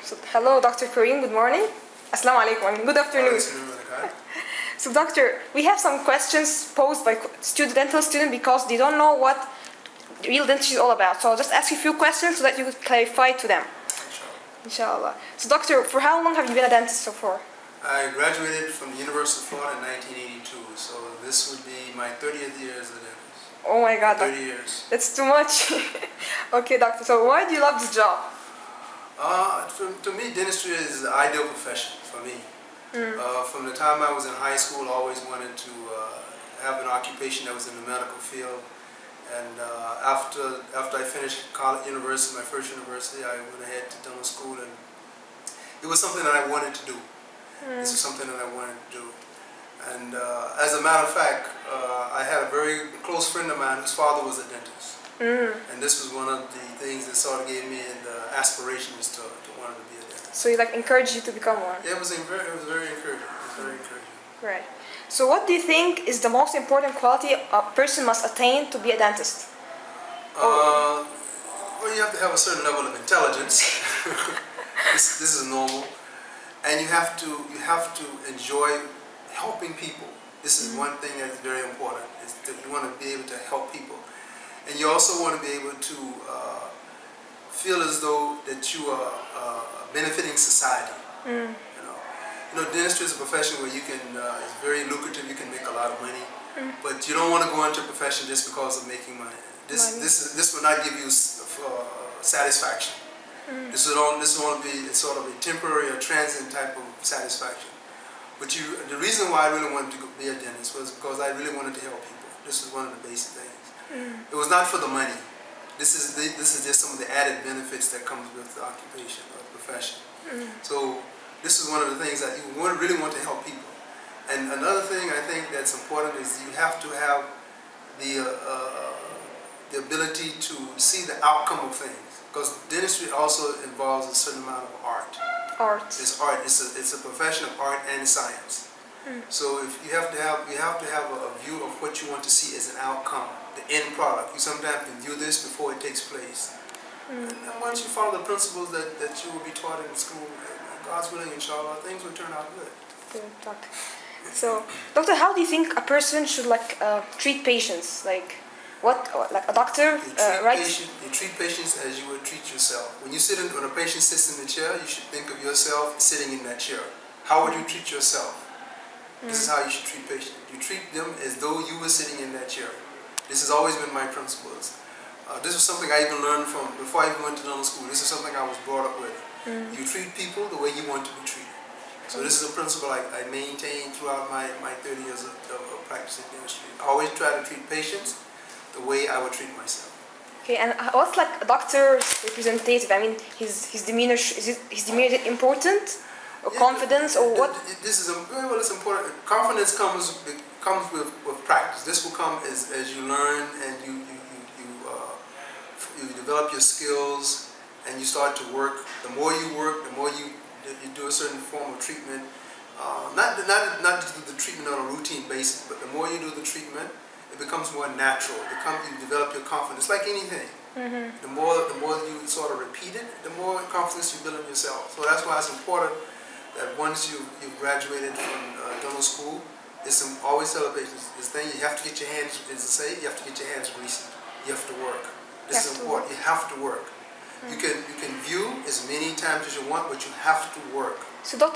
So, hello, Dr. Kareem. Good morning. Assalamu alaikum. Good afternoon. So, doctor, we have some questions posed by dental students because they don't know what real dentistry is all about. So I'll just ask you a few questions so that you could clarify to them. Inshallah. So, doctor, for how long have you been a dentist so far? I graduated from the University of Florida in 1982, so this would be my 30th year as a dentist. Oh my God. 30 years. That's too much. Okay, doctor. So why do you love this job? To me, dentistry is the ideal profession for me. From the time I was in high school, I always wanted to have an occupation that was in the medical field. And after I finished college, my first university, I went ahead to dental school, and it was something that I wanted to do. This was something that I wanted to do. And as a matter of fact, I had a very close friend of mine whose father was a dentist. And this was one of the things that sort of gave me the aspiration was to want to be a dentist. So he encouraged you to become one? Yeah, it was very encouraging. It was very encouraging. Right. So what do you think is the most important quality a person must attain to be a dentist? Well, you have to have a certain level of intelligence. This is normal. And you have to enjoy helping people. This is one thing that's very important, is that you want to be able to help people. And you also want to be able to feel as though that you are benefiting society. You know, dentistry is a profession where you can, it's very lucrative, you can make a lot of money, but you don't want to go into a profession just because of making money. This will not give you satisfaction. This will only be sort of a temporary or transient type of satisfaction. But the reason why I really wanted to be a dentist was because I really wanted to help people. This was one of the basic things. It was not for the money. This is just some of the added benefits that comes with the occupation or the profession. So this is one of the things that you really want to help people. And another thing I think that's important is you have to have the ability to see the outcome of things. Because dentistry also involves a certain amount of art. It's art. It's a profession of art and science. So if you have to have a view of what you want to see as an outcome, the end product. You sometimes can view this before it takes place. And once you follow the principles that you will be taught in school, God's willing, inshallah, things will turn out good. Good, doctor. So, doctor, how do you think a person should treat patients? Like a doctor, right? You treat patients as you would treat yourself. When a patient sits in the chair, you should think of yourself sitting in that chair. How would you treat yourself? This is how you should treat patients. You treat them as though you were sitting in that chair. This has always been my principles. This was something I even learned from before I even went to dental school. This is something I was brought up with. You treat people the way you want to be treated. So this is a principle I maintained throughout my 30 years of practicing dentistry. I always try to treat patients the way I would treat myself. Okay, and what's a doctor's representative? I mean, his demeanor, is his demeanor important? Or confidence, or what? This is it's important. Confidence comes with practice. This will come as you learn and you develop your skills and you start to work. The more you work, the more you do a certain form of treatment. Not to do the treatment on a routine basis, but the more you do the treatment, it becomes more natural. You develop your confidence, like anything. The more you sort of repeat it, the more confidence you build in yourself. So that's why it's important that once you've graduated from dental school, always tell patients this thing: you have to get your hands, as I say, you have to get your hands greasy. You have to work. This is important. You have to work. You can view as many times as you want, but you have to work. So, Dr.